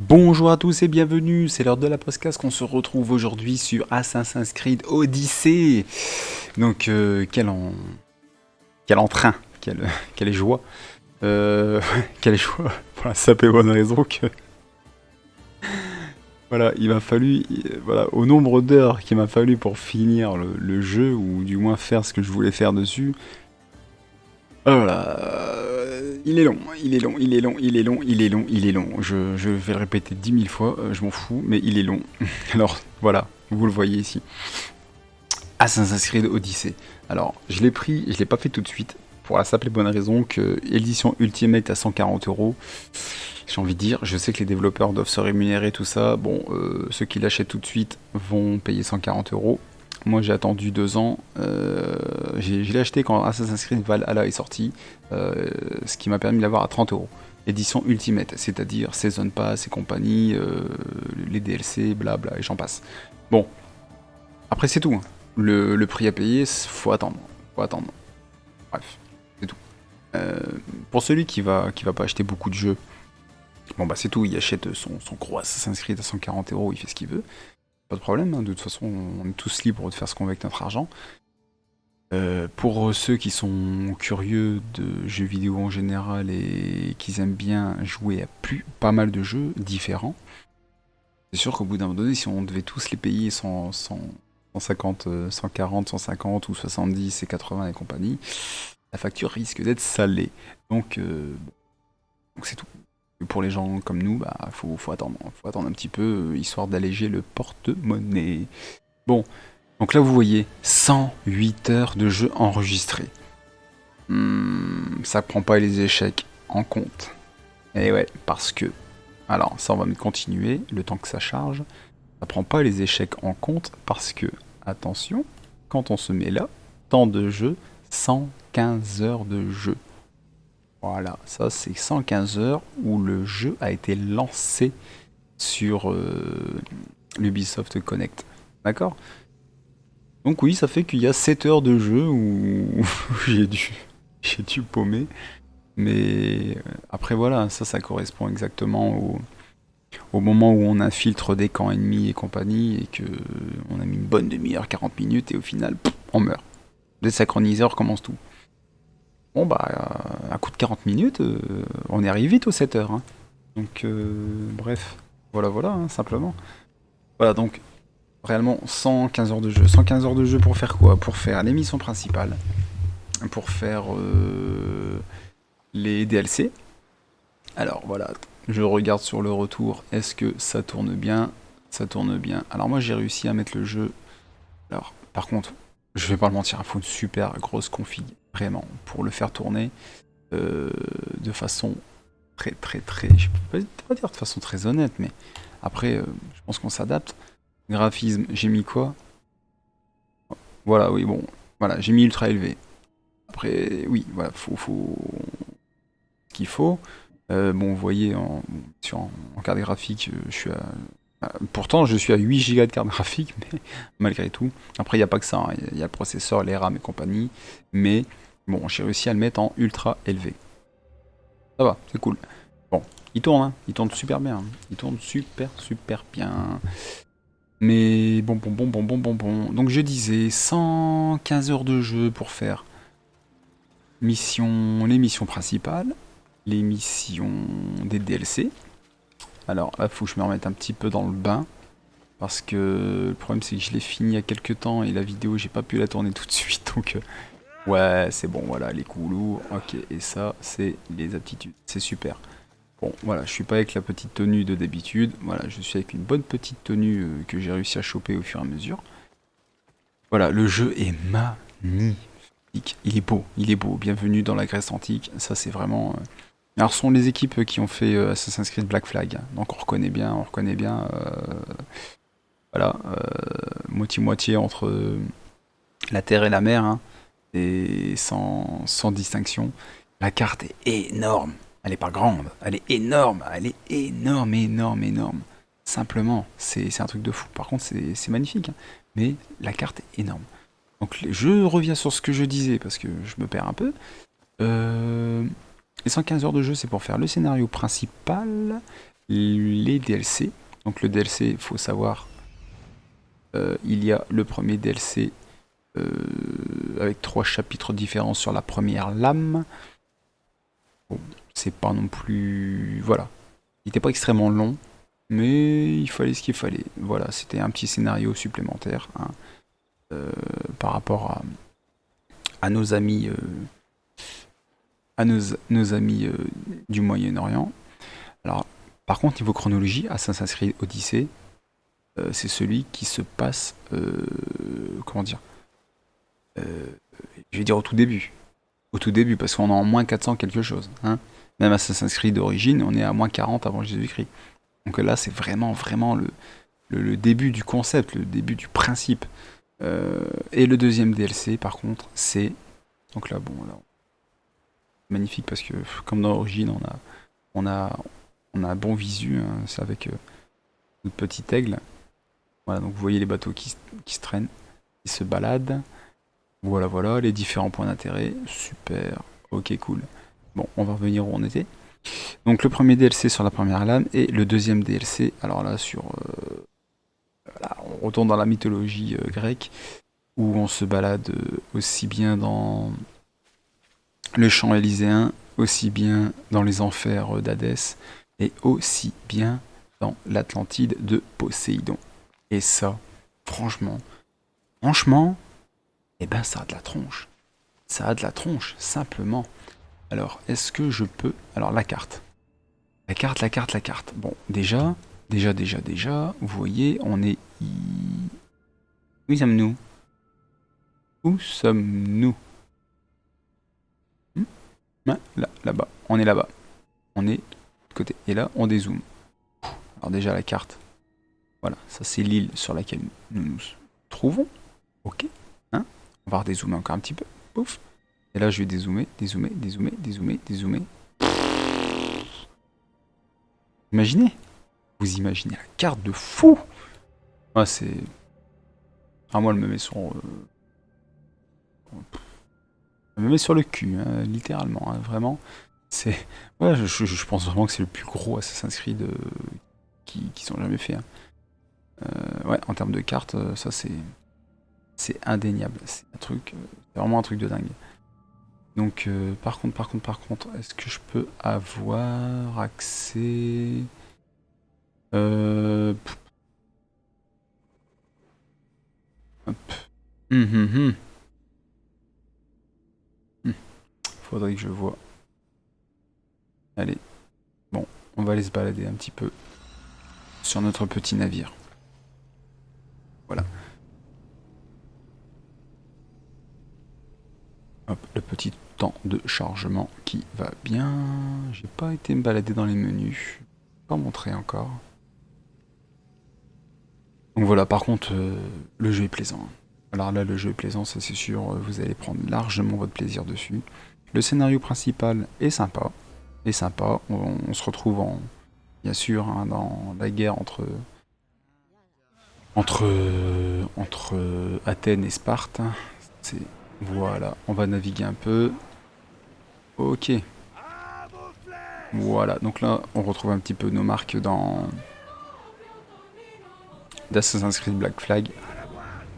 Bonjour à tous et bienvenue, c'est l'heure de la podcast qu'on se retrouve aujourd'hui sur Assassin's Creed Odyssey. Donc quel entrain, quelle joie, quelle joie pour la simple et bonne raison que voilà, il m'a fallu, voilà, au nombre d'heures qu'il m'a fallu pour finir le jeu, ou du moins faire ce que je voulais faire dessus. Voilà, il est long, il est long, il est long, il est long, il est long, il est long. Je vais le répéter 10 000 fois, je m'en fous, mais il est long. Alors voilà, vous le voyez ici. Assassin's Creed Odyssey. Alors, je l'ai pris, je l'ai pas fait tout de suite, pour la simple et bonne raison que édition Ultimate à 140 euros. J'ai envie de dire, je sais que les développeurs doivent se rémunérer, tout ça. Bon, ceux qui l'achètent tout de suite vont payer 140 euros. Moi, j'ai attendu 2 ans. Je l'ai acheté quand Assassin's Creed Valhalla est sorti, ce qui m'a permis de l'avoir à 30 euros. Édition Ultimate, c'est-à-dire Season Pass et compagnie, les DLC, blabla, et j'en passe. Bon, après c'est tout, hein. Le prix à payer, faut attendre. Faut attendre. Bref, c'est tout. Euh, pour celui qui va pas acheter beaucoup de jeux, bon bah c'est tout, il achète son gros Assassin's Creed à 140 euros, il fait ce qu'il veut. Pas de problème, hein, de toute façon, on est tous libres de faire ce qu'on veut avec notre argent. Pour ceux qui sont curieux de jeux vidéo en général et qui aiment bien jouer à pas mal de jeux différents, c'est sûr qu'au bout d'un moment donné, si on devait tous les payer 150, 140, 150 ou 70 et 80 et compagnie, la facture risque d'être salée. Donc c'est tout. Et pour les gens comme nous, bah faut attendre. Faut attendre un petit peu, histoire d'alléger le porte-monnaie. Bon, donc là vous voyez, 108 heures de jeu enregistré. Ça prend pas les échecs en compte. Et ouais, parce que... Alors, ça on va me continuer, le temps que ça charge. Ça prend pas les échecs en compte parce que, attention, quand on se met là, temps de jeu, 115 heures de jeu. Voilà, ça c'est 115 heures où le jeu a été lancé sur l'Ubisoft Connect. D'accord? Donc oui, ça fait qu'il y a 7 heures de jeu où j'ai dû paumer. Mais après voilà, ça correspond exactement au moment où on infiltre des camps ennemis et compagnie et que on a mis une bonne demi-heure, 40 minutes et au final, on meurt. Désynchroniseur recommence tout. Bon bah, à coup de 40 minutes, on est arrivé vite aux 7 heures, hein. Donc bref, voilà, hein, simplement. Voilà, donc réellement 115 heures de jeu. 115 heures de jeu pour faire quoi? Pour faire les missions principales, pour faire les DLC. Alors voilà, je regarde sur le retour, est-ce que ça tourne bien? Ça tourne bien. Alors moi j'ai réussi à mettre le jeu. Alors par contre, je vais pas le mentir, il faut une super grosse config, vraiment, pour le faire tourner de façon très, je peux pas dire de façon très honnête, mais après, je pense qu'on s'adapte. Graphisme, j'ai mis quoi? Voilà, oui, bon, voilà, j'ai mis ultra élevé. Après, oui, voilà, faut ce qu'il faut. Bon, vous voyez, en carte graphique, je suis pourtant, je suis à 8 Go de carte graphique, mais malgré tout. Après, il n'y a pas que ça, hein. Il y a le processeur, les RAM et compagnie. Mais bon, j'ai réussi à le mettre en ultra élevé. Ça va, c'est cool. Bon, il tourne, hein. Il tourne super bien, hein. Il tourne super bien. Mais bon. Donc je disais 115 heures de jeu pour faire les missions principales, les missions des DLC. Alors là, faut que je me remette un petit peu dans le bain. Parce que le problème, c'est que je l'ai fini il y a quelques temps et la vidéo, j'ai pas pu la tourner tout de suite. Donc, ouais, c'est bon, voilà, les coups lourds. Ok, et ça, c'est les aptitudes. C'est super. Bon, voilà, je suis pas avec la petite tenue de d'habitude. Voilà, je suis avec une bonne petite tenue que j'ai réussi à choper au fur et à mesure. Voilà, le jeu est magnifique. Il est beau. Bienvenue dans la Grèce antique. Ça, c'est vraiment. Alors, ce sont les équipes qui ont fait Assassin's Creed Black Flag. Donc, on reconnaît bien. Voilà, moitié-moitié entre la terre et la mer, hein, et sans distinction. La carte est énorme. Elle est pas grande, elle est énorme. Elle est énorme. Simplement, c'est un truc de fou. Par contre, c'est magnifique, hein. Mais la carte est énorme. Donc, je reviens sur ce que je disais parce que je me perds un peu. Les 115 heures de jeu, c'est pour faire le scénario principal, les DLC. Donc le DLC, il faut savoir, il y a le premier DLC avec 3 chapitres différents sur la première lame. Bon, c'est pas non plus... Voilà. Il n'était pas extrêmement long, mais il fallait ce qu'il fallait. Voilà, c'était un petit scénario supplémentaire hein, par rapport à nos amis, nos amis du Moyen-Orient. Alors, par contre, niveau chronologie, Assassin's Creed Odyssey, c'est celui qui se passe, comment dire, euh, je vais dire au tout début. Au tout début, parce qu'on est en moins 400 quelque chose. Hein. Même Assassin's Creed d'origine, on est à moins 40 avant Jésus-Christ. Donc là, c'est vraiment le début du concept, le début du principe. Et le deuxième DLC, par contre, c'est... Donc là, bon, là, magnifique parce que, comme dans l'origine, on a, on a un bon visu, hein, c'est avec notre petit aigle. Voilà, donc vous voyez les bateaux qui se traînent, qui se baladent. Voilà, voilà, les différents points d'intérêt. Super, ok, cool. Bon, on va revenir où on était. Donc le premier DLC sur la première lame et le deuxième DLC, alors là, sur... voilà, on retourne dans la mythologie grecque, où on se balade aussi bien dans le champ élyséen, aussi bien dans les enfers d'Hadès, et aussi bien dans l'Atlantide de Poséidon. Et ça, franchement, eh ben ça a de la tronche. Ça a de la tronche, simplement. Alors, est-ce que je peux... Alors, la carte. La carte. Bon, déjà, vous voyez, on est... Où sommes-nous? Où sommes-nous? Là, là-bas. On est là-bas. On est de l'autre côté. Et là, on dézoome. Alors déjà, la carte. Voilà, ça c'est l'île sur laquelle nous nous trouvons. Ok. Hein, on va redézoomer encore un petit peu. Pouf. Et là, je vais dézoomer. Imaginez. Vous imaginez la carte de fou. Ah, c'est... Ah, moi, elle me met sur... elle me met sur le cul, hein, littéralement. Hein, vraiment. C'est... Ouais, je pense vraiment que c'est le plus gros Assassin's Creed qui sont jamais faits. Hein. Ouais, en termes de cartes, ça c'est indéniable. C'est un truc, c'est vraiment un truc de dingue. Donc, par contre, est-ce que je peux avoir accès pff, hop. Hum, hum, hum. Faudrait que je vois. Allez, bon, on va aller se balader un petit peu sur notre petit navire. Voilà. Hop, le petit temps de chargement qui va bien. J'ai pas été me balader dans les menus. Pas montré encore. Donc voilà, par contre, le jeu est plaisant. Alors là, le jeu est plaisant, ça c'est sûr, vous allez prendre largement votre plaisir dessus. Le scénario principal est sympa. On se retrouve bien sûr, hein, dans la guerre entre Athènes et Sparte. Voilà, on va naviguer un peu. Ok. Voilà, donc là, on retrouve un petit peu nos marques d'Assassin's Creed Black Flag.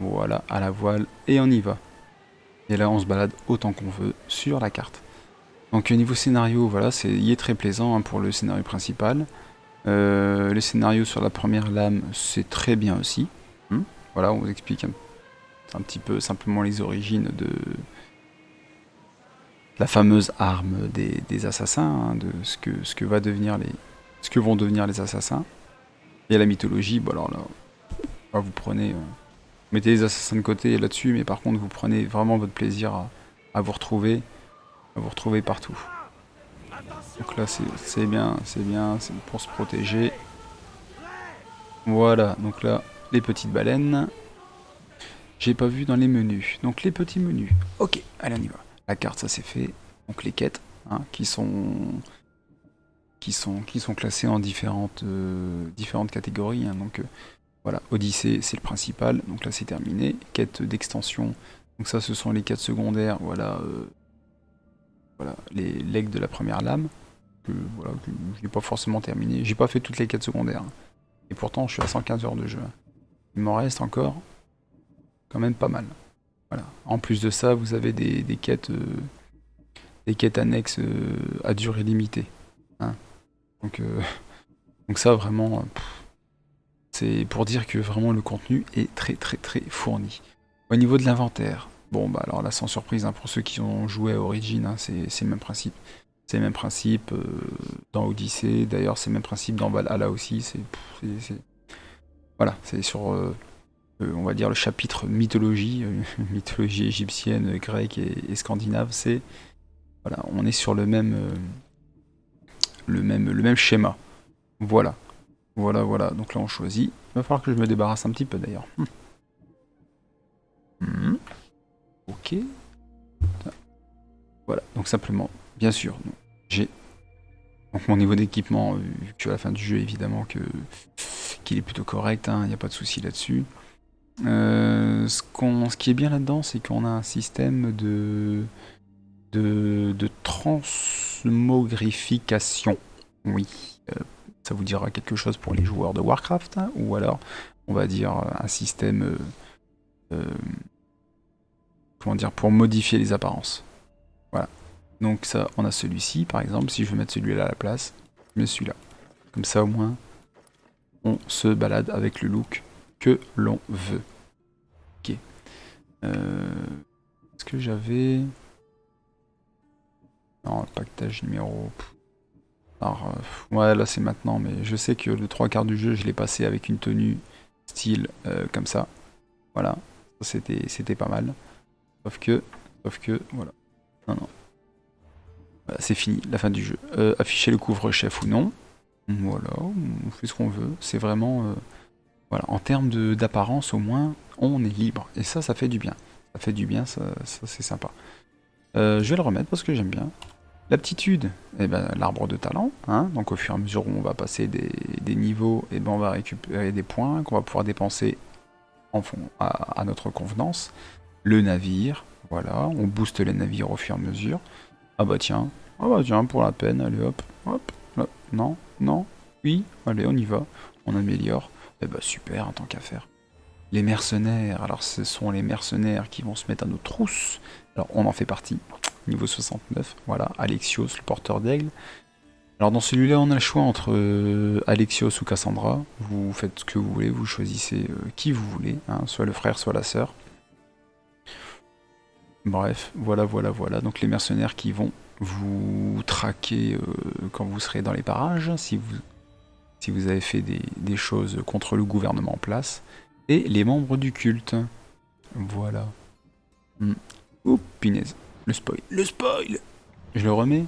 Voilà, à la voile, et on y va. Et là, on se balade autant qu'on veut sur la carte. Donc niveau scénario, voilà, il est très plaisant hein, pour le scénario principal. Le scénario sur la première lame, c'est très bien aussi. Voilà, on vous explique un petit peu simplement les origines de la fameuse arme des assassins, hein, de ce que vont devenir les assassins. Et la mythologie, bon alors là, vous prenez, mettez les assassins de côté là-dessus, mais par contre vous prenez vraiment votre plaisir à vous retrouver partout. Donc là c'est bien, c'est pour se protéger. Voilà, donc là les petites baleines. J'ai pas vu dans les menus. Donc les petits menus. Ok, allez on y va. La carte ça c'est fait. Donc les quêtes hein, qui sont classées en différentes catégories. Hein. Donc voilà, Odyssée c'est le principal. Donc là c'est terminé. Quête d'extension. Donc ça ce sont les quêtes secondaires. Voilà, voilà les legs de la première lame. voilà, que je n'ai pas forcément terminé. J'ai pas fait toutes les quêtes secondaires. Et pourtant, je suis à 115 heures de jeu. Il m'en reste encore quand même pas mal. Voilà. En plus de ça, vous avez des quêtes annexes à durée limitée. Hein. Donc, donc ça, vraiment, c'est pour dire que vraiment le contenu est très très très fourni. Au niveau de l'inventaire, bon bah alors là sans surprise, hein, pour ceux qui ont joué à Origin, hein, c'est le même principe. C'est le même principe dans Odyssey, d'ailleurs c'est le même principe dans Valhalla aussi. Voilà, c'est sur, on va dire, le chapitre mythologie, mythologie égyptienne, grecque et scandinave. C'est voilà, on est sur le même schéma. Voilà, voilà. Donc là on choisit. Il va falloir que je me débarrasse un petit peu d'ailleurs. Ok. Voilà, donc simplement, bien sûr, j'ai donc mon niveau d'équipement, vu que à la fin du jeu, évidemment qu'il est plutôt correct, il n'y a pas de souci là-dessus. Ce qui est bien là-dedans, c'est qu'on a un système de transmogrification. Oui, ça vous dira quelque chose pour les joueurs de Warcraft, hein, ou alors, on va dire, un système, comment dire, pour modifier les apparences. Voilà. Donc ça, on a celui-ci, par exemple. Si je veux mettre celui-là à la place, je mets celui-là. Comme ça, au moins, on se balade avec le look que l'on veut. Ok. Est-ce que j'avais... Non, le pactage numéro... Alors, ouais, là c'est maintenant, mais je sais que le 3/4 du jeu, je l'ai passé avec une tenue style comme ça. Voilà. Ça, c'était pas mal. Sauf que, voilà. Non. Voilà, c'est fini, la fin du jeu. Afficher le couvre-chef ou non. Voilà, on fait ce qu'on veut. C'est vraiment... voilà, en termes d'apparence, au moins, on est libre. Et ça fait du bien. Ça fait du bien, ça c'est sympa. Je vais le remettre parce que j'aime bien. L'aptitude, eh ben, l'arbre de talent. Hein, donc au fur et à mesure où on va passer des niveaux, eh ben, on va récupérer des points qu'on va pouvoir dépenser à notre convenance. Le navire, voilà, on booste les navires au fur et à mesure. Ah bah tiens, pour la peine, allez hop, hop, non, oui, allez, on y va, on améliore. Eh bah super, tant qu'à faire. Les mercenaires, alors ce sont les mercenaires qui vont se mettre à nos trousses. Alors on en fait partie, niveau 69, voilà, Alexios, le porteur d'aigle. Alors dans celui-là, on a le choix entre Alexios ou Cassandra. Vous faites ce que vous voulez, vous choisissez qui vous voulez, hein, soit le frère, soit la sœur. Bref, voilà. Donc les mercenaires qui vont vous traquer quand vous serez dans les parages, si vous avez fait des choses contre le gouvernement en place. Et les membres du culte. Voilà. Ouh, punaise. Le spoil. Je le remets.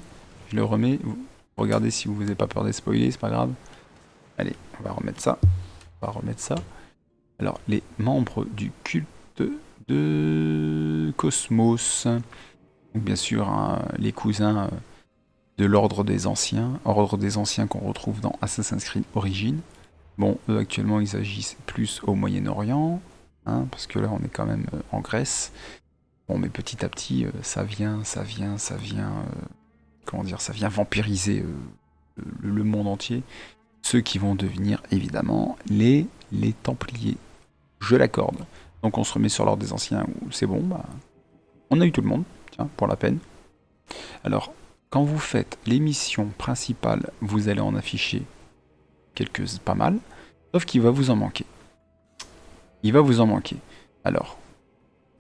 Regardez si vous n'avez pas peur d'être spoilé, c'est pas grave. Allez, on va remettre ça. Alors, les membres du culte de Cosmos. Donc, bien sûr, hein, les cousins de l'ordre des anciens qu'on retrouve dans Assassin's Creed Origins. Bon, eux actuellement ils agissent plus au Moyen-Orient, hein, parce que là on est quand même en Grèce. Bon, mais petit à petit, ça vient, comment dire, ça vient vampiriser le monde entier. Ceux qui vont devenir évidemment les Templiers. Je l'accorde. Donc on se remet sur l'ordre des anciens, où c'est bon, bah, on a eu tout le monde, tiens, pour la peine. Alors, quand vous faites les missions principales, vous allez en afficher pas mal, sauf qu'il va vous en manquer. Alors,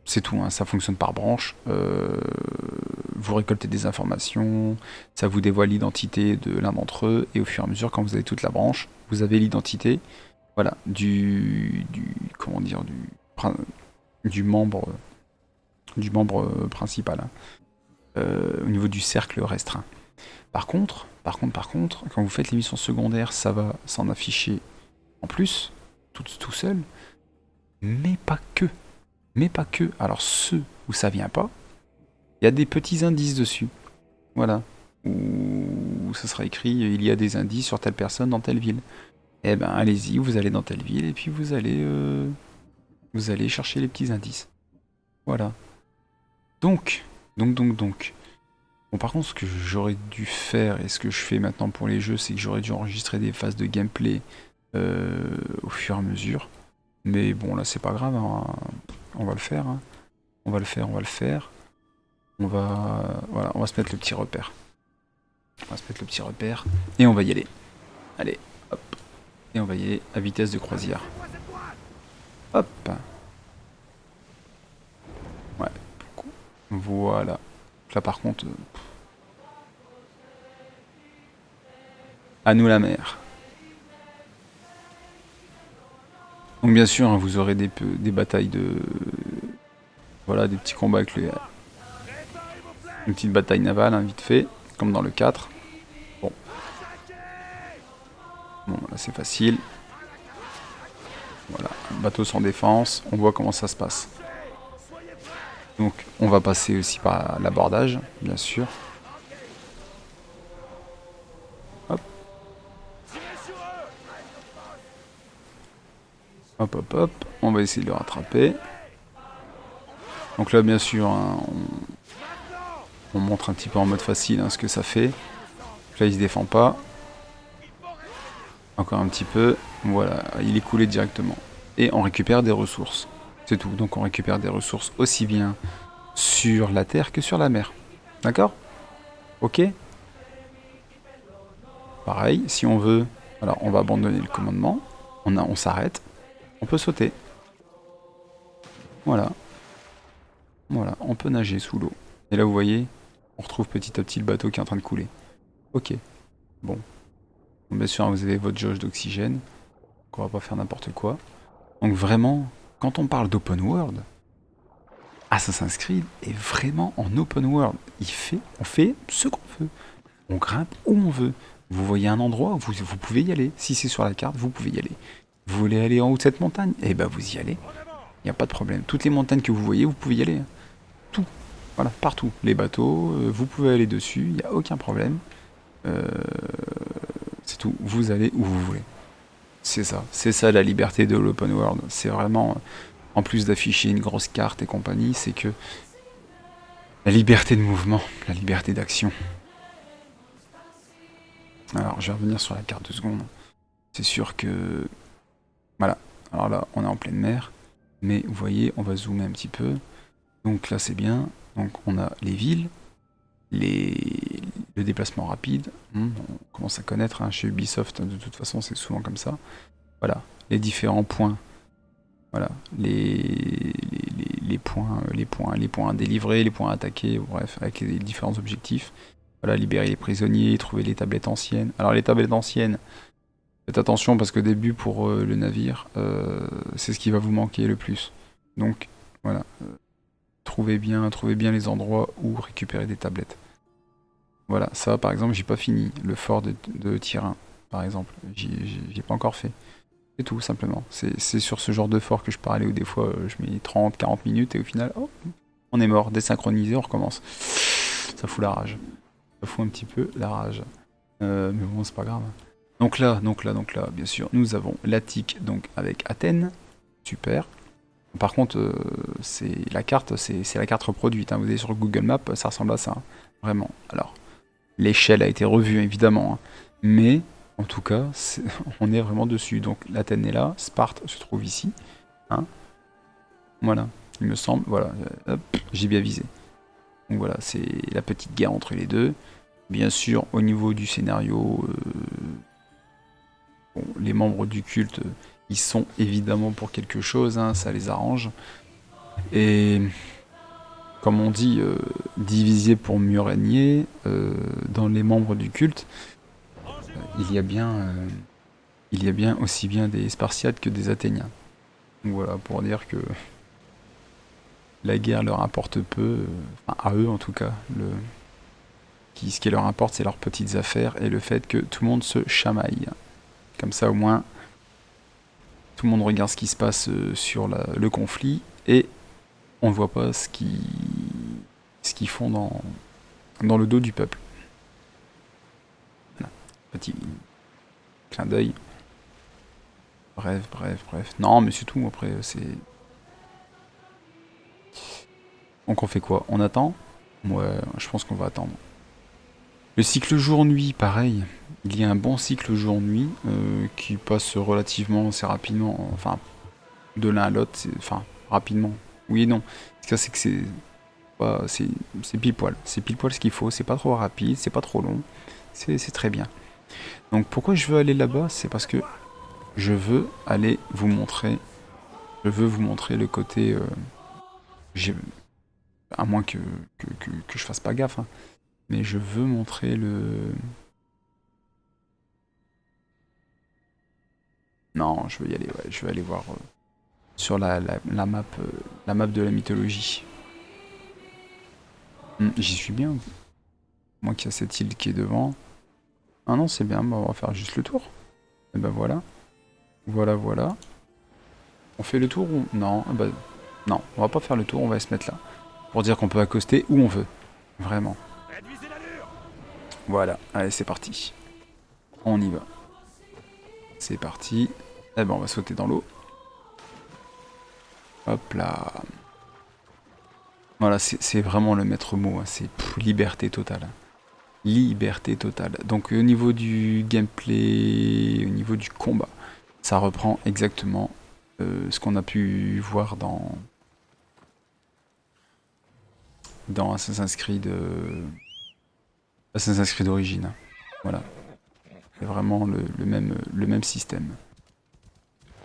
c'est tout, hein, ça fonctionne par branche. Vous récoltez des informations, ça vous dévoile l'identité de l'un d'entre eux, et au fur et à mesure, quand vous avez toute la branche, vous avez l'identité, voilà, du membre principal, hein, au niveau du cercle restreint. Par contre, quand vous faites les missions secondaires, ça va s'en afficher en plus, tout seul, mais pas que. Alors ceux où ça vient pas, il y a des petits indices dessus. Voilà. Où ça sera écrit, il y a des indices sur telle personne dans telle ville. Eh ben allez-y, vous allez dans telle ville et puis vous allez chercher les petits indices. Voilà. Donc. Bon, par contre, ce que j'aurais dû faire, et ce que je fais maintenant pour les jeux, c'est que j'aurais dû enregistrer des phases de gameplay au fur et à mesure. Mais bon, là, c'est pas grave, hein. On va le faire, hein. On va le faire, on va le faire. Voilà, on va se mettre le petit repère. On va se mettre le petit repère, et on va y aller. Allez, hop. Et on va y aller à vitesse de croisière. Hop. Ouais. Voilà. Là, par contre... à nous la mer. Donc bien sûr, hein, vous aurez des batailles de... Voilà, des petits combats avec une petite bataille navale, hein, vite fait, comme dans le 4. Bon. Bon, là c'est facile. Voilà, bateau sans défense, on voit comment ça se passe. Donc on va passer aussi par l'abordage, bien sûr. Hop. Hop, hop, hop. On va essayer de le rattraper. Donc là, bien sûr, hein, on montre un petit peu en mode facile, hein, ce que ça fait. Donc là, il se défend pas. Encore un petit peu. Voilà, il est coulé directement. Et on récupère des ressources. C'est tout. Donc on récupère des ressources aussi bien sur la terre que sur la mer. D'accord? Ok? Pareil, si on veut... Alors, on va abandonner le commandement. On s'arrête. On peut sauter. Voilà. Voilà, on peut nager sous l'eau. Et là, vous voyez, on retrouve petit à petit le bateau qui est en train de couler. Ok. Bon. Bien sûr, vous avez votre jauge d'oxygène. Donc on va pas faire n'importe quoi. Donc vraiment, quand on parle d'open world, Assassin's Creed est vraiment en open world. On fait ce qu'on veut. On grimpe où on veut. Vous voyez un endroit, vous pouvez y aller. Si c'est sur la carte, vous pouvez y aller. Vous voulez aller en haut de cette montagne? Eh ben vous y allez. Il n'y a pas de problème. Toutes les montagnes que vous voyez, vous pouvez y aller. Tout. Voilà, partout. Les bateaux, vous pouvez aller dessus, il n'y a aucun problème. C'est tout. Vous allez où vous voulez. C'est ça la liberté de l'open world. C'est vraiment, en plus d'afficher une grosse carte et compagnie, c'est que la liberté de mouvement, la liberté d'action. Alors, je vais revenir sur la carte 2 secondes. C'est sûr que... Voilà. Alors là, on est en pleine mer. Mais vous voyez, on va zoomer un petit peu. Donc là, c'est bien. Donc on a les villes, le déplacement rapide. On commence à connaître, hein, chez Ubisoft, de toute façon, c'est souvent comme ça. Voilà, les différents points. Voilà, les points à délivrer, les points à attaquer, bref, avec les différents objectifs. Voilà, libérer les prisonniers, trouver les tablettes anciennes. Alors les tablettes anciennes, faites attention parce que début pour le navire, c'est ce qui va vous manquer le plus. Donc voilà, trouvez bien les endroits où récupérer des tablettes. Voilà, ça par exemple, j'ai pas fini. Le fort de Tyrin, par exemple, j'ai pas encore fait. C'est tout, simplement. C'est sur ce genre de fort que je peux aller où des fois je mets 30-40 minutes et au final, oh, on est mort, désynchronisé, on recommence. Ça fout la rage. Ça fout un petit peu la rage. Mais bon, c'est pas grave. Donc là, bien sûr, nous avons l'Attique, donc avec Athènes. Super. Par contre, c'est la carte reproduite, hein. Vous allez sur Google Maps, ça ressemble à ça, hein. Vraiment. Alors, l'échelle a été revue, évidemment, hein. Mais, en tout cas, on est vraiment dessus. Donc, l'Athènes est là, Sparte se trouve ici, hein. Voilà, il me semble. Voilà, hop, j'ai bien visé. Donc voilà, c'est la petite guerre entre les deux. Bien sûr, au niveau du scénario, bon, les membres du culte, ils sont évidemment pour quelque chose, hein, ça les arrange. Et comme on dit, diviser pour mieux régner, dans les membres du culte, il y a bien aussi bien des Spartiates que des Athéniens. Donc voilà, pour dire que la guerre leur importe peu, enfin à eux en tout cas. Ce qui leur importe, c'est leurs petites affaires et le fait que tout le monde se chamaille. Comme ça, au moins, tout le monde regarde ce qui se passe sur le conflit et on ne voit pas ce qu'ils font dans le dos du peuple. Voilà. Petit clin d'œil. Bref. Non, mais c'est tout, après, c'est... Donc on fait quoi? On attend? Ouais, je pense qu'on va attendre. Le cycle jour-nuit, pareil. Il y a un bon cycle jour-nuit qui passe relativement assez rapidement. Enfin, de l'un à l'autre, enfin, rapidement. Oui et non. Ce qu'il y a, c'est que c'est pile poil. C'est pile poil ce qu'il faut. C'est pas trop rapide, c'est pas trop long. C'est très bien. Donc pourquoi je veux aller là-bas? C'est parce que je veux aller vous montrer. Je veux vous montrer le côté. À moins que je fasse pas gaffe. Hein. Mais je veux montrer le. Non, je veux y aller. Ouais, je vais aller voir sur la map de la mythologie. J'y suis bien. Moi qui a cette île qui est devant. Ah non, c'est bien. Bah, on va faire juste le tour. Et ben voilà. Voilà, voilà. On fait le tour ou... Non, bah, non, on va pas faire le tour, on va se mettre là. Pour dire qu'on peut accoster où on veut. Vraiment. Voilà, allez, c'est parti. On y va. C'est parti. Eh ben, on va sauter dans l'eau. Hop là. Voilà, c'est vraiment le maître mot. Hein. C'est liberté totale. Liberté totale. Donc, au niveau du gameplay, au niveau du combat, ça reprend exactement ce qu'on a pu voir dans Assassin's Creed d'origine. Voilà. C'est vraiment le même système.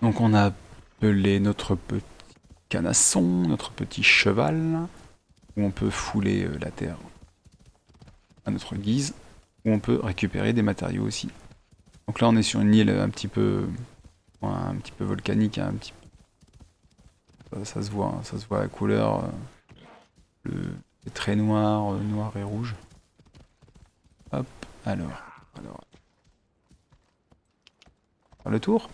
Donc on a appelé notre petit canasson, notre petit cheval, où on peut fouler la terre à notre guise, où on peut récupérer des matériaux aussi. Donc là on est sur une île un petit peu volcanique, hein, un petit peu, ça se voit la couleur, c'est très noir, noir et rouge. Hop, alors. Faire le tour.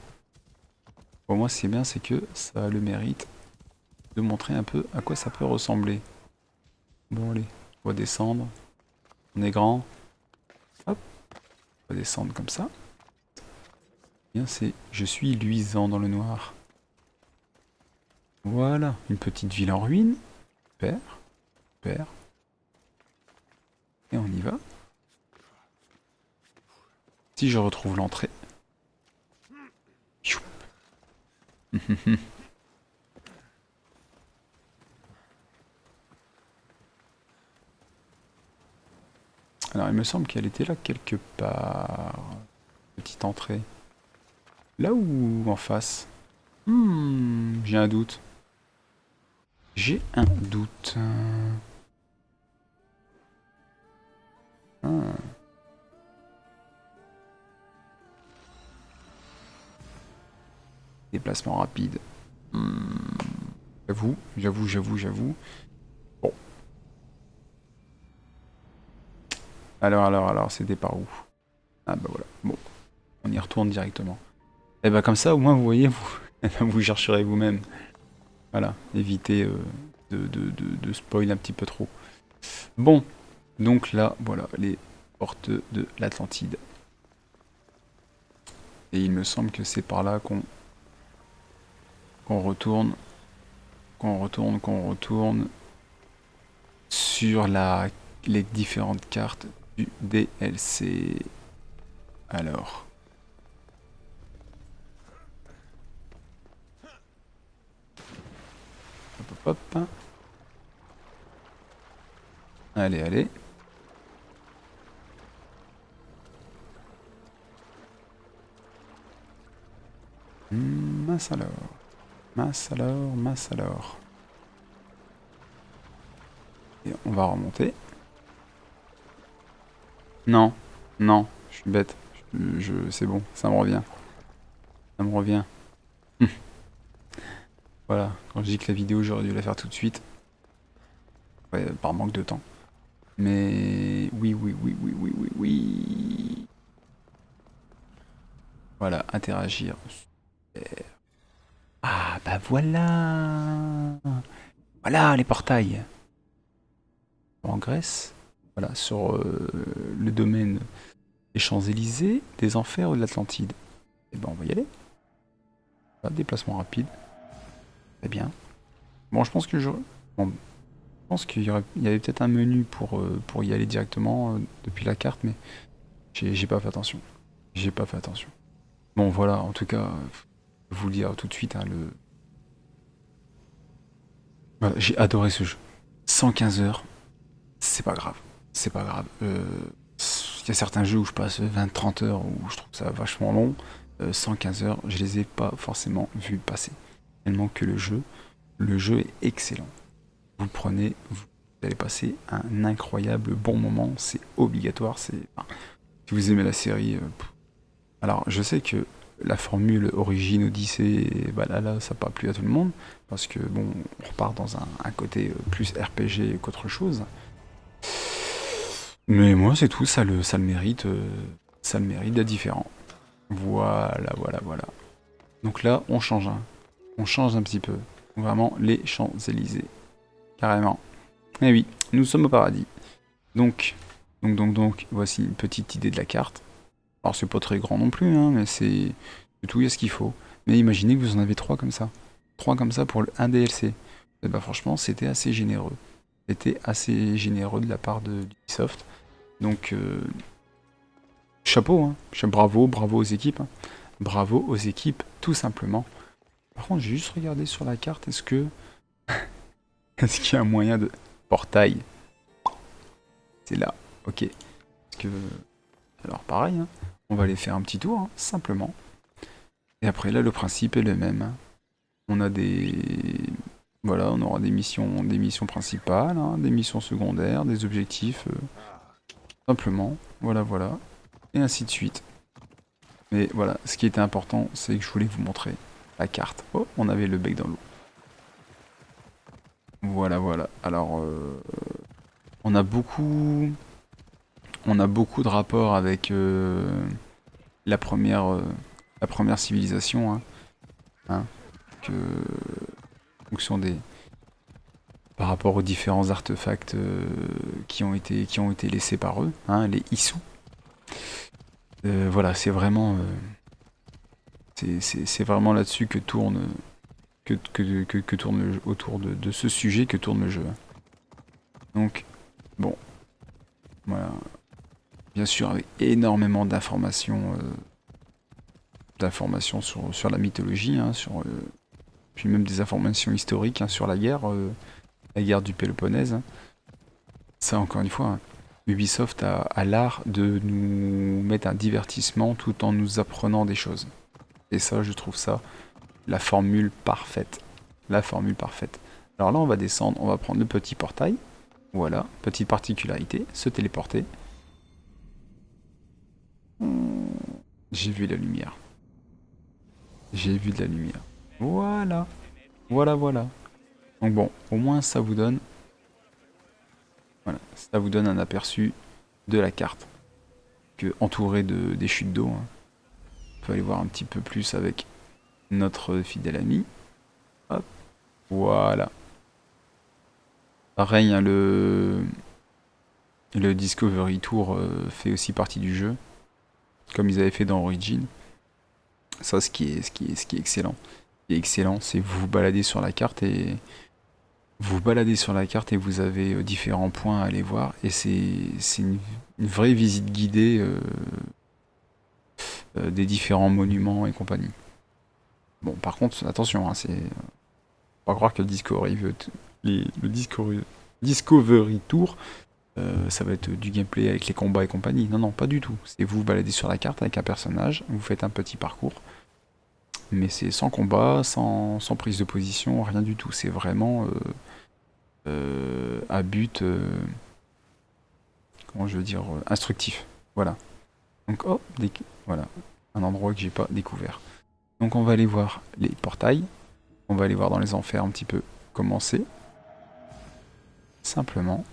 Pour moi, c'est bien, c'est que ça a le mérite de montrer un peu à quoi ça peut ressembler. Bon, allez, on va descendre. On est grand. Hop, on va descendre comme ça. Bien, c'est je suis luisant dans le noir. Voilà, une petite ville en ruine. Super, super. Et on y va. Si je retrouve l'entrée. Alors, il me semble qu'elle était là quelque part. Petite entrée. Là ou en face? J'ai un doute. J'ai un doute. Ah. Déplacement rapide. J'avoue. Bon. Alors, c'était par où? Ah bah voilà. Bon. On y retourne directement. Et bah comme ça, au moins, vous voyez, vous chercherez vous-même. Voilà. Évitez de spoil un petit peu trop. Bon. Donc là, voilà, les portes de l'Atlantide. Et il me semble que c'est par là qu'on retourne sur les différentes cartes du DLC. Alors. Hop. Allez. Mince alors. Et on va remonter. Non, je suis bête. C'est bon, ça me revient. Voilà, quand je dis que la vidéo, j'aurais dû la faire tout de suite. Ouais, par manque de temps. Mais oui. Voilà, interagir. Super. Ah, bah voilà. Voilà les portails. En Grèce. Voilà, sur le domaine des Champs-Élysées, des Enfers ou de l'Atlantide. Et ben on va y aller. Voilà, déplacement rapide. Très bien. Bon, je pense que je... Bon, pense il y avait peut-être un menu pour y aller directement depuis la carte, mais j'ai pas fait attention. J'ai pas fait attention. Bon, voilà, en tout cas, je vais vous le dire tout de suite, hein, voilà, j'ai adoré ce jeu. 115 heures, c'est pas grave. C'est pas grave. Il y a certains jeux où je passe 20-30 heures, où je trouve ça vachement long. 115 heures, je les ai pas forcément vus passer. Tellement que le jeu est excellent. Vous le prenez, vous allez passer un incroyable bon moment, c'est obligatoire. Enfin, si vous aimez la série, alors je sais que la formule Origin, Odyssey et Valhalla, ça n'a pas plu à tout le monde, parce que bon, on repart dans un côté plus RPG qu'autre chose. Mais moi c'est tout, ça le mérite d'être différent. Voilà, voilà, voilà. Donc là, on change, hein. On change un petit peu. Vraiment les Champs-Élysées. Carrément. Eh oui, nous sommes au paradis. Donc, voici une petite idée de la carte. Alors c'est pas très grand non plus, hein, mais c'est tout, il y a ce qu'il faut. Mais imaginez que vous en avez trois comme ça. Trois comme ça pour un DLC. Et bah franchement, c'était assez généreux. C'était assez généreux de la part de d'Ubisoft. Donc chapeau, hein. Bravo, bravo aux équipes, hein. Bravo aux équipes, tout simplement. Par contre, j'ai juste regardé sur la carte, est-ce qu'il y a un moyen de portail? C'est là, ok. Parce que alors pareil, hein, on va aller faire un petit tour, hein, simplement. Et après là, le principe est le même, hein. On a des... Voilà, on aura des missions principales, hein, des missions secondaires, des objectifs, simplement. Voilà, voilà. Et ainsi de suite. Mais voilà, ce qui était important, c'est que je voulais vous montrer la carte. Oh, on avait le bec dans l'eau. Voilà, voilà. Alors, on a beaucoup... On a beaucoup de rapports avec la première... la première civilisation, hein, hein, que, en fonction des, par rapport aux différents artefacts qui ont été laissés par eux, hein, les Issous. Voilà, c'est vraiment là-dessus que tourne, que tourne autour de ce sujet que tourne le jeu. Donc, bon, voilà. Bien sûr, avec énormément d'informations sur la mythologie, hein, puis même des informations historiques, hein, sur la guerre du Péloponnèse, hein. Ça, encore une fois, hein, Ubisoft a l'art de nous mettre un divertissement tout en nous apprenant des choses. Et ça, je trouve ça la formule parfaite. La formule parfaite. Alors là, on va descendre, on va prendre le petit portail. Voilà, petite particularité, se téléporter. J'ai vu la lumière. J'ai vu de la lumière. Voilà, voilà, voilà. Donc bon, au moins ça vous donne, voilà, ça vous donne un aperçu de la carte, que entouré des chutes d'eau, hein. On peut aller voir un petit peu plus avec notre fidèle ami. Hop, voilà. Pareil, hein, le Discovery Tour fait aussi partie du jeu, comme ils avaient fait dans Origin. Ça, ce qui est excellent. Ce qui est excellent, c'est vous vous baladez sur la carte et vous avez différents points à aller voir et c'est une vraie visite guidée des différents monuments et compagnie. Bon, par contre, attention, hein, c'est pas croire que le Discovery Tour, ça va être du gameplay avec les combats et compagnie. Non, non, pas du tout. C'est vous vous baladez sur la carte avec un personnage, vous faites un petit parcours, mais c'est sans combat, sans prise de position, rien du tout. C'est vraiment à but, comment je veux dire, instructif. Voilà. Donc, oh, voilà, un endroit que j'ai pas découvert. Donc, on va aller voir les portails. On va aller voir dans les enfers un petit peu comment c'est. Simplement.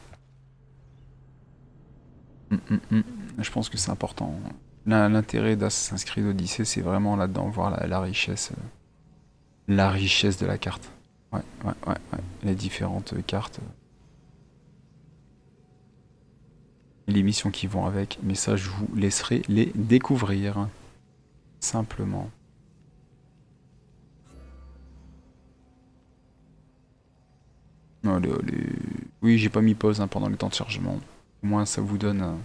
Je pense que c'est important. L'intérêt d'Assassin's Creed Odyssey, c'est vraiment là-dedans, voir la richesse de la carte. Ouais, ouais, ouais, ouais. Les différentes cartes, les missions qui vont avec. Mais ça, je vous laisserai les découvrir. Simplement. Allez, allez. Oui, j'ai pas mis pause hein, pendant le temps de chargement. Au moins, ça vous donne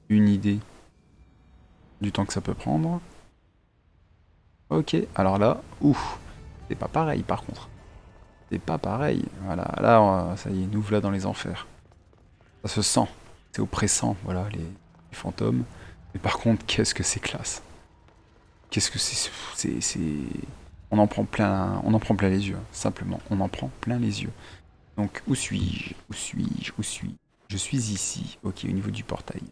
une idée du temps que ça peut prendre. Ok, alors là, ouf, c'est pas pareil par contre. C'est pas pareil. Voilà, là, ça y est, nous voilà dans les enfers. Ça se sent. C'est oppressant, voilà, les fantômes. Mais par contre, qu'est-ce que c'est classe. Qu'est-ce que c'est... On en prend plein les yeux, hein, simplement. On en prend plein les yeux. Donc, où suis-je? Où suis-je? Où suis-je? Je suis ici. Ok, au niveau du portail.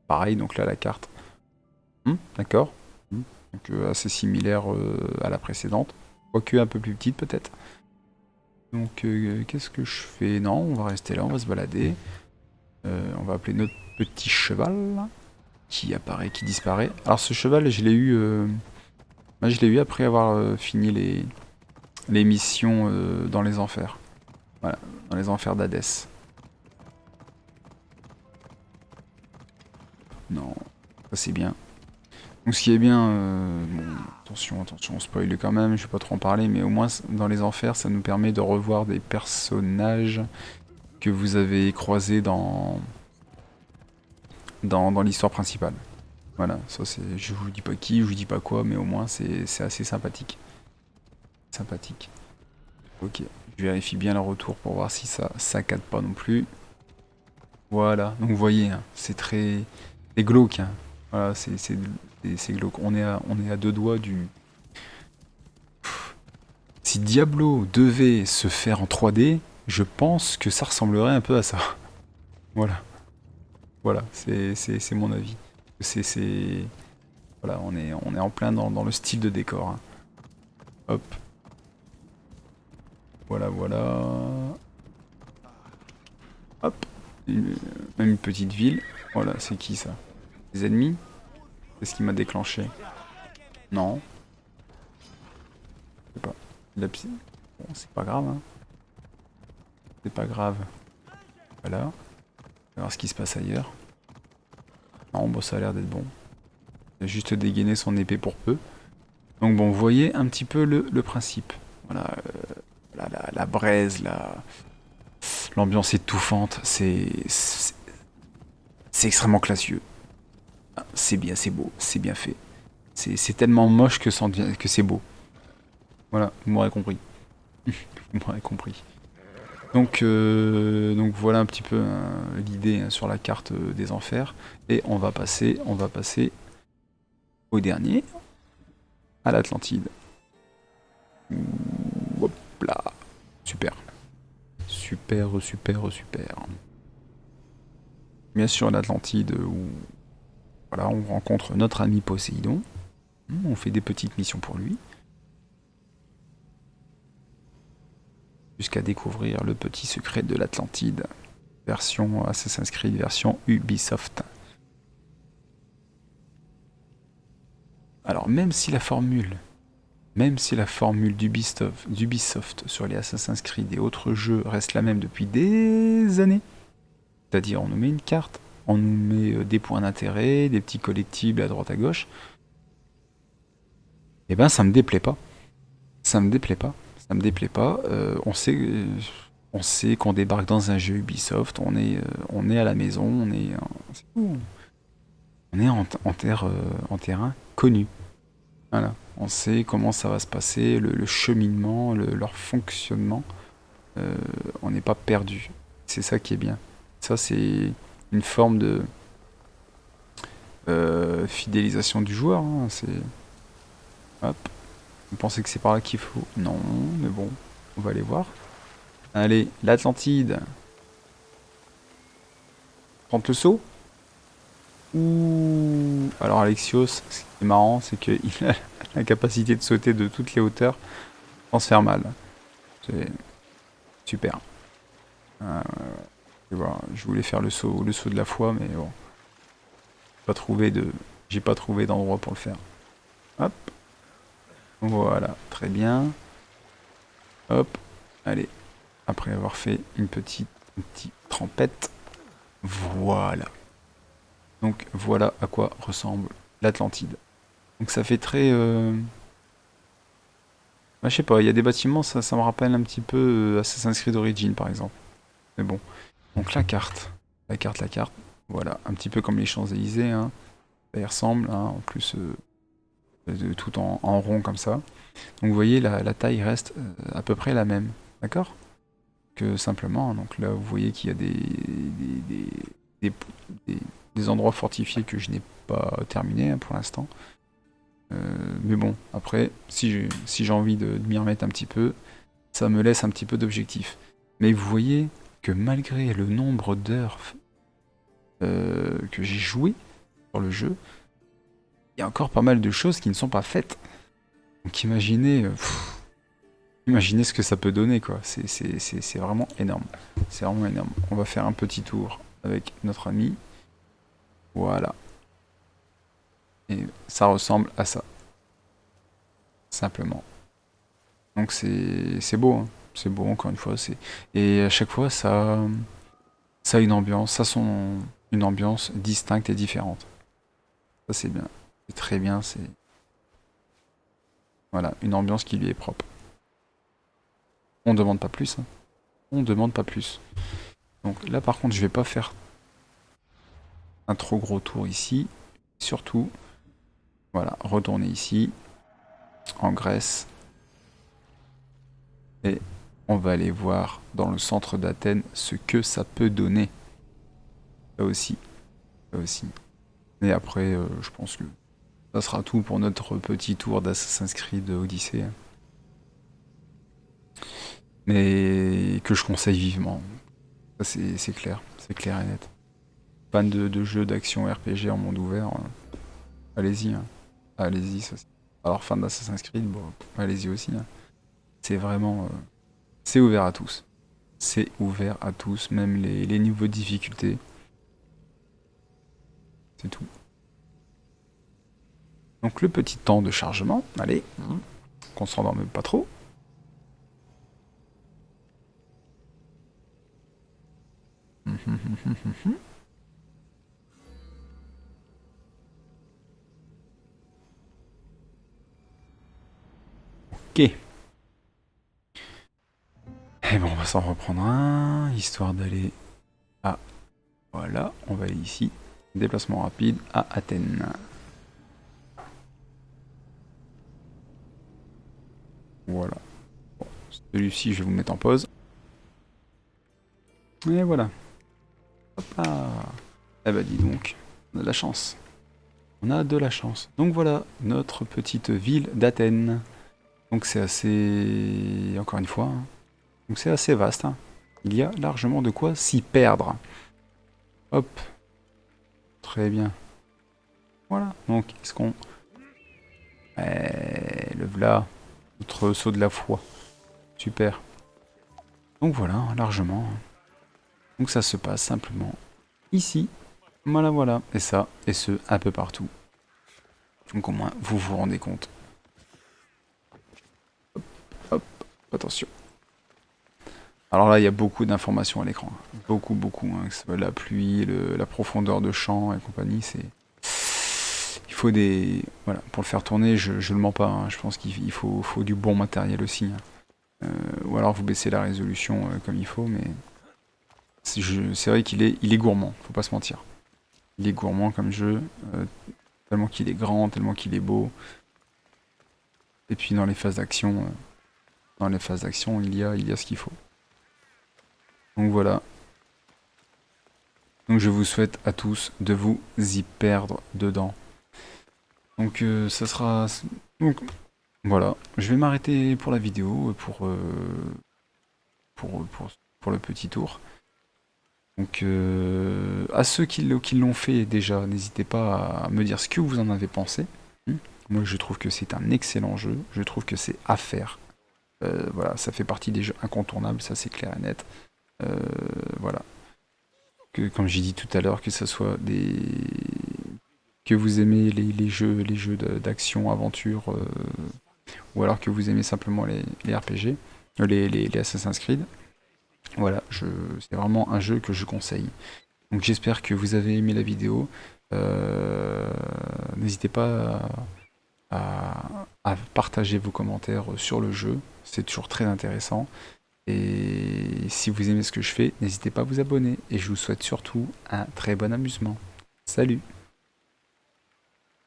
Pareil, donc là, la carte. D'accord. Donc, assez similaire à la précédente. Quoique un peu plus petite, peut-être. Donc, qu'est-ce que je fais? Non, on va rester là, on va se balader. On va appeler notre petit cheval, là, qui apparaît, qui disparaît. Alors, ce cheval, je l'ai eu... moi, je l'ai eu après avoir fini les missions dans les enfers. Voilà, dans les enfers d'Hadès. Non, ça c'est bien. Donc ce qui est bien, bon, attention, attention, on spoil quand même, je vais pas trop en parler, mais au moins dans les enfers, ça nous permet de revoir des personnages que vous avez croisés dans l'histoire principale. Voilà, ça c'est, je vous dis pas qui, je vous dis pas quoi, mais au moins c'est assez sympathique. Sympathique. Ok, je vérifie bien le retour pour voir si ça saccade pas non plus. Voilà, donc vous voyez, hein, c'est glauque. Hein. Voilà, c'est glauque. On est à deux doigts du... Si Diablo devait se faire en 3D, je pense que ça ressemblerait un peu à ça. Voilà, voilà, c'est mon avis. Voilà, on est en plein dans le style de décor. Hein. Hop, voilà, voilà. Hop, même une petite ville. Voilà, c'est qui ça? Les ennemis? C'est ce qui m'a déclenché. Non, je sais pas. Bon, c'est pas grave, hein. C'est pas grave. Voilà. On va voir ce qui se passe ailleurs. Non, bon, ça a l'air d'être bon. Il a juste dégainé son épée pour peu. Donc bon, vous voyez un petit peu le principe. Voilà, la braise, l'ambiance étouffante, c'est extrêmement classieux. Ah, c'est bien, c'est beau, c'est bien fait. C'est tellement moche que c'est beau. Voilà, vous m'aurez compris. Vous m'aurez compris. Donc voilà un petit peu l'idée hein, sur la carte des enfers. Et on va passer au dernier, à l'Atlantide. Hop là. Super. Super, super, super. Bien sûr l'Atlantide où voilà, on rencontre notre ami Poséidon. On fait des petites missions pour lui. Jusqu'à découvrir le petit secret de l'Atlantide. Version Assassin's Creed, version Ubisoft. Alors même si la formule d'Ubisoft sur les Assassin's Creed et autres jeux reste la même depuis des années, c'est-à-dire on nous met une carte, on nous met des points d'intérêt, des petits collectibles à droite à gauche, et ben ça me déplaît pas. Ça me déplaît pas. Ça me déplaît pas. On sait qu'on débarque dans un jeu Ubisoft, on est à la maison, c'est tout. On est en terrain connu. Voilà. On sait comment ça va se passer, le cheminement, leur fonctionnement. On n'est pas perdu. C'est ça qui est bien. Ça, c'est une forme de fidélisation du joueur. Hein. Hop. Vous pensez que c'est par là qu'il faut? Non, mais bon, on va aller voir. Allez, l'Atlantide. Prendre le saut? Ouh. Alors Alexios, ce qui est marrant, c'est qu'il a la capacité de sauter de toutes les hauteurs sans se faire mal. C'est super. Euh, voilà, je voulais faire le saut de la foi, mais bon, j'ai pas trouvé d'endroit pour le faire. Hop, voilà, très bien. Hop, allez, après avoir fait une petite trempette, voilà. Donc voilà à quoi ressemble l'Atlantide. Donc ça fait très... bah, je sais pas, il y a des bâtiments, ça me rappelle un petit peu Assassin's Creed Origins par exemple. Mais bon. Donc la carte, voilà, un petit peu comme les Champs-Élysées, hein. Ça y ressemble, hein, en plus tout en rond comme ça. Donc vous voyez, la taille reste à peu près la même, d'accord? Que simplement, donc là vous voyez qu'il y a des, des- des endroits fortifiés que je n'ai pas terminés hein, pour l'instant. Mais bon, après, si j'ai envie de m'y remettre un petit peu, ça me laisse un petit peu d'objectif. Mais vous voyez que malgré le nombre d'heures que j'ai joué sur le jeu, il y a encore pas mal de choses qui ne sont pas faites. Donc imaginez ce que ça peut donner, quoi. C'est vraiment énorme. C'est vraiment énorme. On va faire un petit tour avec notre ami. Voilà. Et ça ressemble à ça, simplement. Donc c'est beau, hein. C'est beau, encore une fois. Et à chaque fois, ça a une ambiance, une ambiance distincte et différente. Ça, c'est bien. C'est très bien. C'est Voilà, une ambiance qui lui est propre. On demande pas plus, hein. On demande pas plus. Donc là, par contre, je vais pas faire un trop gros tour ici. Surtout, voilà, retourner ici, en Grèce. Et on va aller voir dans le centre d'Athènes ce que ça peut donner. Ça aussi, ça aussi. Et après, je pense que ça sera tout pour notre petit tour d'Assassin's Creed Odyssey. Mais que je conseille vivement. Ça, c'est clair et net. Fan de jeux d'action RPG en monde ouvert, allez-y, hein. Allez-y, ça. Alors fan d'Assassin's Creed, bon, allez-y aussi, hein. C'est vraiment, c'est ouvert à tous. C'est ouvert à tous, même les niveaux de difficulté. C'est tout. Donc le petit temps de chargement, allez, qu'on s'endorme pas trop. Ok. Et bon, on va s'en reprendre un, histoire d'aller à... Voilà, on va aller ici. Déplacement rapide à Athènes. Voilà. Bon, celui-ci, je vais vous mettre en pause. Et voilà. Hop là. Eh bah dis donc, on a de la chance. On a de la chance. Donc voilà, notre petite ville d'Athènes. Donc c'est assez... Encore une fois, hein. Donc c'est assez vaste, hein. Il y a largement de quoi s'y perdre. Hop. Très bien. Voilà. Donc, est-ce qu'on... le v'là. Notre saut de la foi. Super. Donc voilà, hein, largement. Donc ça se passe simplement ici. Voilà, voilà. Et ça, et ce, un peu partout. Donc au moins, vous vous rendez compte. Hop, attention. Alors là, il y a beaucoup d'informations à l'écran. Beaucoup, beaucoup, hein. Que ce soit la pluie, la profondeur de champ et compagnie, c'est... Il faut des... Voilà, pour le faire tourner, je le mens pas, hein. Je pense qu'il faut du bon matériel aussi, hein. Ou alors vous baissez la résolution comme il faut, mais... C'est vrai il est gourmand, faut pas se mentir. Il est gourmand comme jeu, tellement qu'il est grand, tellement qu'il est beau. Et puis dans les phases d'action, il y a ce qu'il faut. Donc voilà. Donc je vous souhaite à tous de vous y perdre dedans. Donc ça sera... Donc voilà, je vais m'arrêter pour la vidéo, pour le petit tour. Donc à ceux qui l'ont fait déjà, n'hésitez pas à me dire ce que vous en avez pensé. Moi je trouve que c'est un excellent jeu, je trouve que c'est à faire. Voilà, ça fait partie des jeux incontournables, ça c'est clair et net. Voilà. Comme j'ai dit tout à l'heure, que ce soit que vous aimez les jeux d'action, aventure, ou alors que vous aimez simplement les RPG, les Assassin's Creed. Voilà, c'est vraiment un jeu que je conseille. Donc j'espère que vous avez aimé la vidéo. N'hésitez pas à partager vos commentaires sur le jeu, c'est toujours très intéressant. Et si vous aimez ce que je fais, n'hésitez pas à vous abonner. Et je vous souhaite surtout un très bon amusement. Salut!